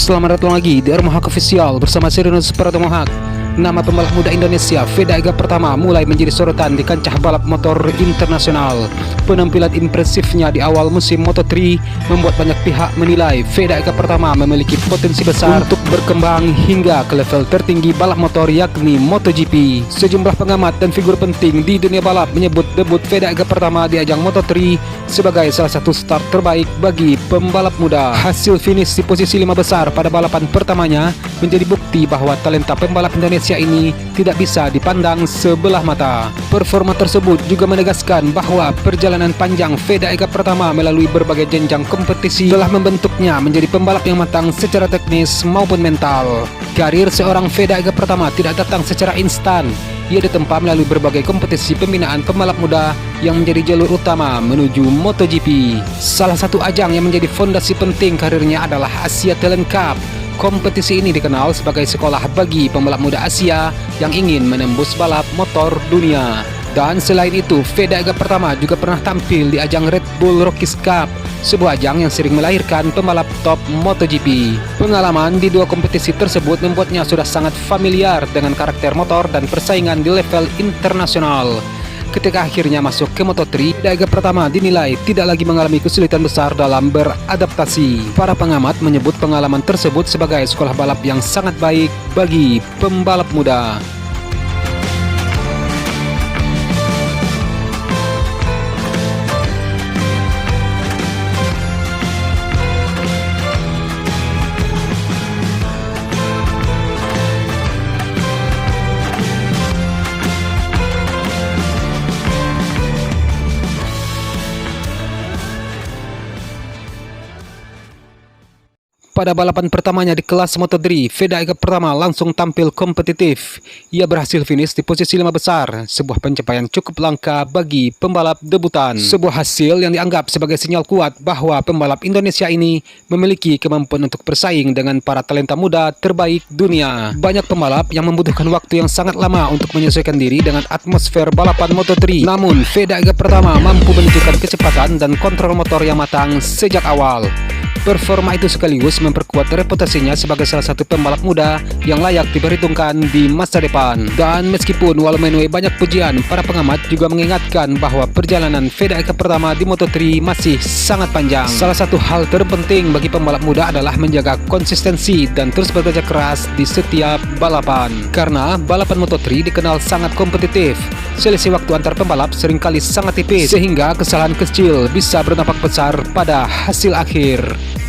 Selamat datang lagi di Mohak Official bersama Serinus Pratomohak. Nama pembalap muda Indonesia Veda Ega Pratama mulai menjadi sorotan di kancah balap motor internasional. Penampilan impresifnya di awal musim Moto3 membuat banyak pihak menilai Veda Ega Pratama memiliki potensi besar untuk berkembang hingga ke level tertinggi balap motor yakni MotoGP. Sejumlah pengamat dan figur penting di dunia balap menyebut debut Veda Ega Pratama di ajang Moto3 sebagai salah satu start terbaik bagi pembalap muda. Hasil finish di posisi 5 besar pada balapan pertamanya menjadi bukti bahwa talenta pembalap Indonesia ini tidak bisa dipandang sebelah mata. Performa tersebut juga menegaskan bahwa perjalanan panjang Veda Ega Pratama melalui berbagai jenjang kompetisi telah membentuknya menjadi pembalap yang matang secara teknis maupun mental. Karir seorang Veda Ega Pratama tidak datang secara instan. Ia ditempa melalui berbagai kompetisi pembinaan pembalap muda yang menjadi jalur utama menuju MotoGP. Salah satu ajang yang menjadi fondasi penting karirnya adalah Asia Talent Cup. Kompetisi ini dikenal sebagai sekolah bagi pembalap muda Asia yang ingin menembus balap motor dunia. Dan selain itu, Veda Ega Pratama juga pernah tampil di ajang Red Bull Rockies Cup, sebuah ajang yang sering melahirkan pembalap top MotoGP. Pengalaman di dua kompetisi tersebut membuatnya sudah sangat familiar dengan karakter motor dan persaingan di level internasional. Ketika akhirnya masuk ke Moto3, Veda Ega Pratama dinilai tidak lagi mengalami kesulitan besar dalam beradaptasi. Para pengamat menyebut pengalaman tersebut sebagai sekolah balap yang sangat baik bagi pembalap muda. Pada balapan pertamanya di kelas Moto3, Veda Ega Pratama langsung tampil kompetitif. Ia berhasil finish di posisi 5 besar, sebuah pencapaian cukup langka bagi pembalap debutan. Sebuah hasil yang dianggap sebagai sinyal kuat bahwa pembalap Indonesia ini memiliki kemampuan untuk bersaing dengan para talenta muda terbaik dunia. Banyak pembalap yang membutuhkan waktu yang sangat lama untuk menyesuaikan diri dengan atmosfer balapan Moto3. Namun, Veda Ega Pratama mampu menunjukkan kecepatan dan kontrol motor yang matang sejak awal. Performa itu sekaligus memperkuat reputasinya sebagai salah satu pembalap muda yang layak diperhitungkan di masa depan. Dan meskipun walau menuai banyak pujian, para pengamat juga mengingatkan bahwa perjalanan Veda Ega Pratama di Moto3 masih sangat panjang. Salah satu hal terpenting bagi pembalap muda adalah menjaga konsistensi dan terus bekerja keras di setiap balapan. Karena balapan Moto3 dikenal sangat kompetitif, selisih waktu antar pembalap seringkali sangat tipis, sehingga kesalahan kecil bisa berdampak besar pada hasil akhir.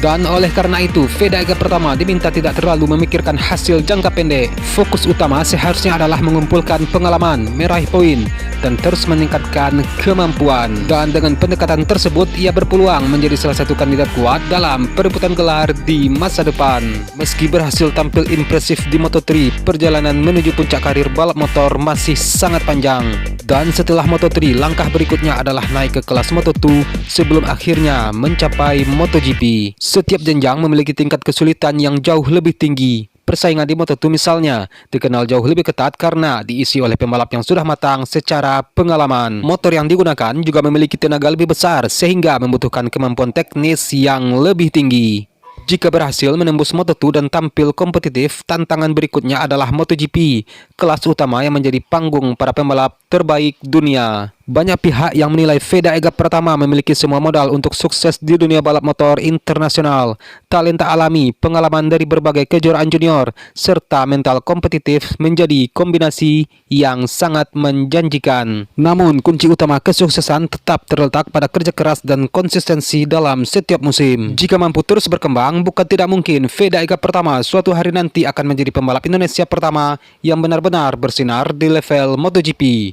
Dan oleh karena itu, Veda Ega Pratama diminta tidak terlalu memikirkan hasil jangka pendek. Fokus utama seharusnya adalah mengumpulkan pengalaman, meraih poin, dan terus meningkatkan kemampuan. Dan dengan pendekatan tersebut, ia berpeluang menjadi salah satu kandidat kuat dalam perebutan gelar di masa depan. Meski berhasil tampil impresif di Moto3, perjalanan menuju puncak karir balap motor masih sangat panjang. Dan setelah Moto3, langkah berikutnya adalah naik ke kelas Moto2 sebelum akhirnya mencapai MotoGP. Setiap jenjang memiliki tingkat kesulitan yang jauh lebih tinggi. Persaingan di Moto2 misalnya dikenal jauh lebih ketat karena diisi oleh pembalap yang sudah matang secara pengalaman. Motor yang digunakan juga memiliki tenaga lebih besar sehingga membutuhkan kemampuan teknis yang lebih tinggi. Jika berhasil menembus Moto2 dan tampil kompetitif, tantangan berikutnya adalah MotoGP, kelas utama yang menjadi panggung para pembalap terbaik dunia. Banyak pihak yang menilai Veda Ega Pratama memiliki semua modal untuk sukses di dunia balap motor internasional. Talenta alami, pengalaman dari berbagai kejuaraan junior, serta mental kompetitif menjadi kombinasi yang sangat menjanjikan. Namun, kunci utama kesuksesan tetap terletak pada kerja keras dan konsistensi dalam setiap musim. Jika mampu terus berkembang, bukan tidak mungkin Veda Ega Pratama suatu hari nanti akan menjadi pembalap Indonesia pertama yang benar-benar bersinar di level MotoGP.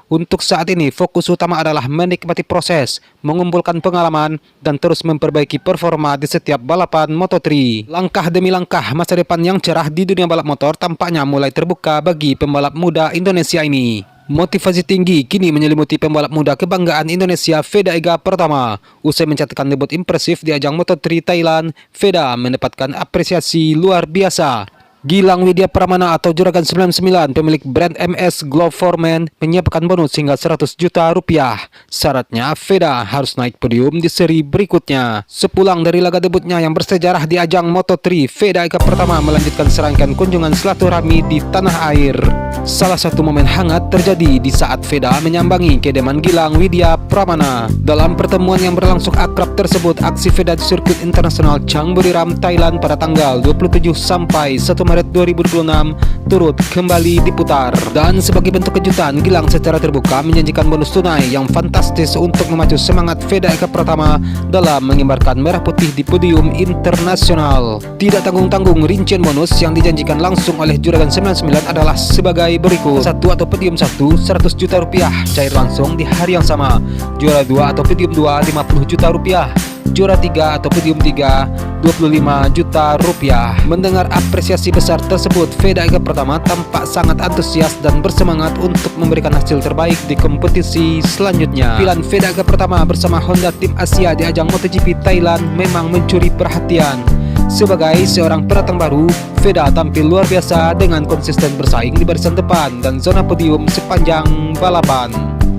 Untuk saat ini, fokus utama adalah menikmati proses, mengumpulkan pengalaman, dan terus memperbaiki performa di setiap balapan Moto3. Langkah demi langkah, masa depan yang cerah di dunia balap motor tampaknya mulai terbuka bagi pembalap muda Indonesia ini. Motivasi tinggi kini menyelimuti pembalap muda kebanggaan Indonesia Veda Ega Pratama. Usai mencatatkan debut impresif di ajang Moto3 Thailand, Veda mendapatkan apresiasi luar biasa. Gilang Widya Pramana atau Juragan 99 pemilik brand MS Glove for Men menyiapkan bonus hingga 100 juta rupiah. Syaratnya Veda harus naik podium di seri berikutnya. Sepulang dari laga debutnya yang bersejarah di ajang Moto3, Veda Eka Pratama melanjutkan serangkaian kunjungan silaturahmi di tanah air. Salah satu momen hangat terjadi di saat Veda menyambangi kediaman Gilang Widya Pramana. Dalam pertemuan yang berlangsung akrab tersebut, aksi Veda di sirkuit internasional Chang Buriram, Thailand pada tanggal 27 sampai 1 Maret 2026 turut kembali diputar. Dan sebagai bentuk kejutan, Gilang secara terbuka menjanjikan bonus tunai yang fantastis untuk memacu semangat Veda Eka Pratama dalam mengibarkan merah putih di podium internasional. Tidak tanggung-tanggung, rincian bonus yang dijanjikan langsung oleh Juragan 99 adalah sebagai berikut. 1 atau podium 1, 100 juta rupiah cair langsung di hari yang sama. Juara 2 atau podium 2, 50 juta rupiah. Juara 3 atau podium 3, 25 juta rupiah. Mendengar apresiasi besar tersebut, Veda Eka Pratama tampak sangat antusias dan bersemangat untuk memberikan hasil terbaik di kompetisi selanjutnya. Pilihan Veda Eka Pratama bersama Honda Tim Asia di ajang MotoGP Thailand memang mencuri perhatian. Sebagai seorang pendatang baru, Veda tampil luar biasa dengan konsisten bersaing di barisan depan dan zona podium sepanjang balapan.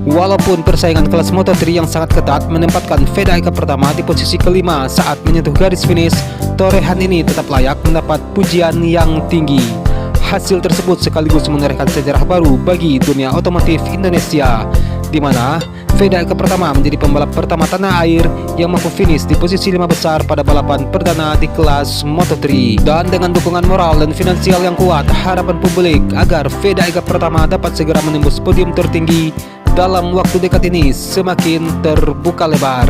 Walaupun persaingan kelas Moto3 yang sangat ketat menempatkan Veda Eka Pratama di posisi kelima saat menyentuh garis finish, torehan ini tetap layak mendapat pujian yang tinggi. Hasil tersebut sekaligus menorehkan sejarah baru bagi dunia otomotif Indonesia, di mana Veda Eka Pratama menjadi pembalap pertama tanah air yang mampu finish di posisi 5 besar pada balapan perdana di kelas Moto3. Dan dengan dukungan moral dan finansial yang kuat, harapan publik agar Veda Eka Pratama dapat segera menembus podium tertinggi dalam waktu dekat ini semakin terbuka lebar.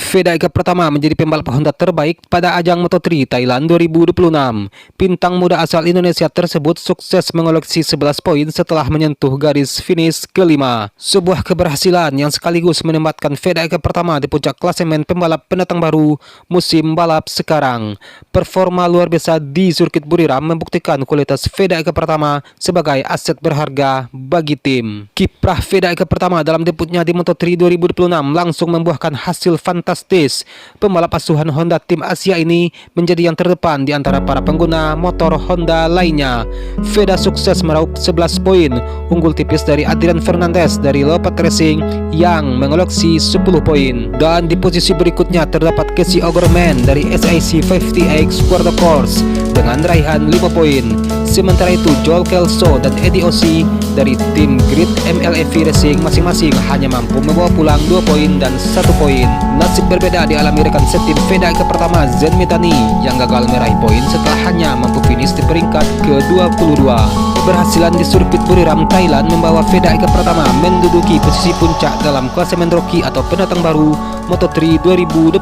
Veda Eka Pratama menjadi pembalap Honda terbaik pada ajang Moto3 Thailand 2026. Bintang muda asal Indonesia tersebut sukses mengoleksi 11 poin setelah menyentuh garis finish kelima. Sebuah keberhasilan yang sekaligus menempatkan Veda Eka Pratama di puncak klasemen pembalap pendatang baru musim balap sekarang. Performa luar biasa di sirkuit Buriram membuktikan kualitas Veda Eka Pratama sebagai aset berharga bagi tim. Kiprah Veda Eka Pratama dalam debutnya di Moto3 2026 langsung membuahkan hasil fantastis. Pembalap asuhan Honda Tim Asia ini menjadi yang terdepan di antara para pengguna motor Honda lainnya. Veda sukses meraup 11 poin, unggul tipis dari Adrian Fernandez dari Lopat Racing yang mengoleksi 10 poin. Dan di posisi berikutnya terdapat Casey O'Gorman dari SIC 50X Quarter Course dengan raihan 5 poin. Sementara itu Joel Kelso dan Eddie Ossie dari tim Grid MLEV Racing masing-masing hanya mampu membawa pulang 2 poin dan 1 poin. Nasib berbeda dialami rekan setim Veda Eka Pratama Zen Mitani yang gagal meraih poin setelah hanya mampu finish di peringkat ke-22. Keberhasilan di sirkuit Buriram, Thailand membawa Veda Eka Pratama menduduki posisi puncak dalam klasemen rookie atau pendatang baru Moto3 2026.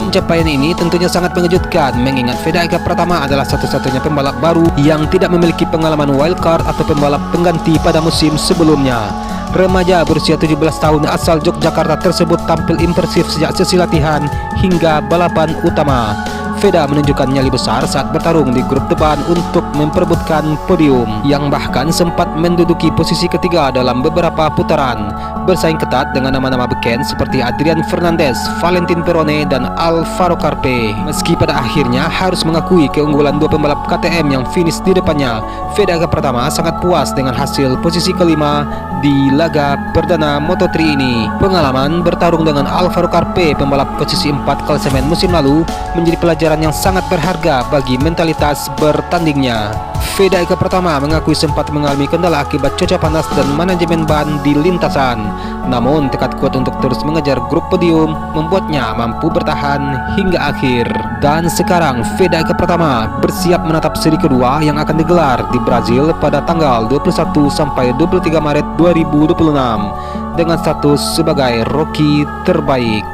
Pencapaian ini tentunya sangat mengejutkan mengingat Veda Eka Pratama adalah satu-satunya pembalap baru yang tidak memiliki pengalaman wildcard atau pembalap pengganti pada musim sebelumnya. Remaja berusia 17 tahun asal Yogyakarta tersebut tampil impresif sejak sesi latihan hingga balapan utama. Veda menunjukkan nyali besar saat bertarung di grup depan untuk memperebutkan podium, yang bahkan sempat menduduki posisi ketiga dalam beberapa putaran, bersaing ketat dengan nama-nama beken seperti Adrian Fernandez, Valentin Perone, dan Alvaro Carpe. Meski pada akhirnya harus mengakui keunggulan dua pembalap KTM yang finish di depannya, Veda Eka Pratama sangat puas dengan hasil posisi kelima di laga perdana Moto3 ini. Pengalaman bertarung dengan Alvaro Carpe, pembalap posisi 4 klasemen musim lalu, menjadi pelajaran yang sangat berharga bagi mentalitas bertandingnya. Veda Eka Pratama mengakui sempat mengalami kendala akibat cuaca panas dan manajemen ban di lintasan. Namun tekad kuat untuk terus mengejar grup podium membuatnya mampu bertahan hingga akhir. Dan sekarang Veda Eka Pratama bersiap menatap seri kedua yang akan digelar di Brazil pada tanggal 21 sampai 23 Maret 2026 dengan status sebagai rookie terbaik.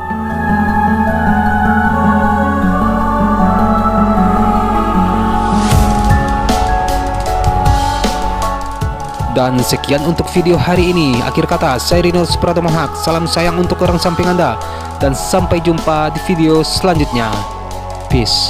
Dan sekian untuk video hari ini. Akhir kata, saya Rinus Pratama Haq. Salam sayang untuk orang samping Anda. Dan sampai jumpa di video selanjutnya. Peace.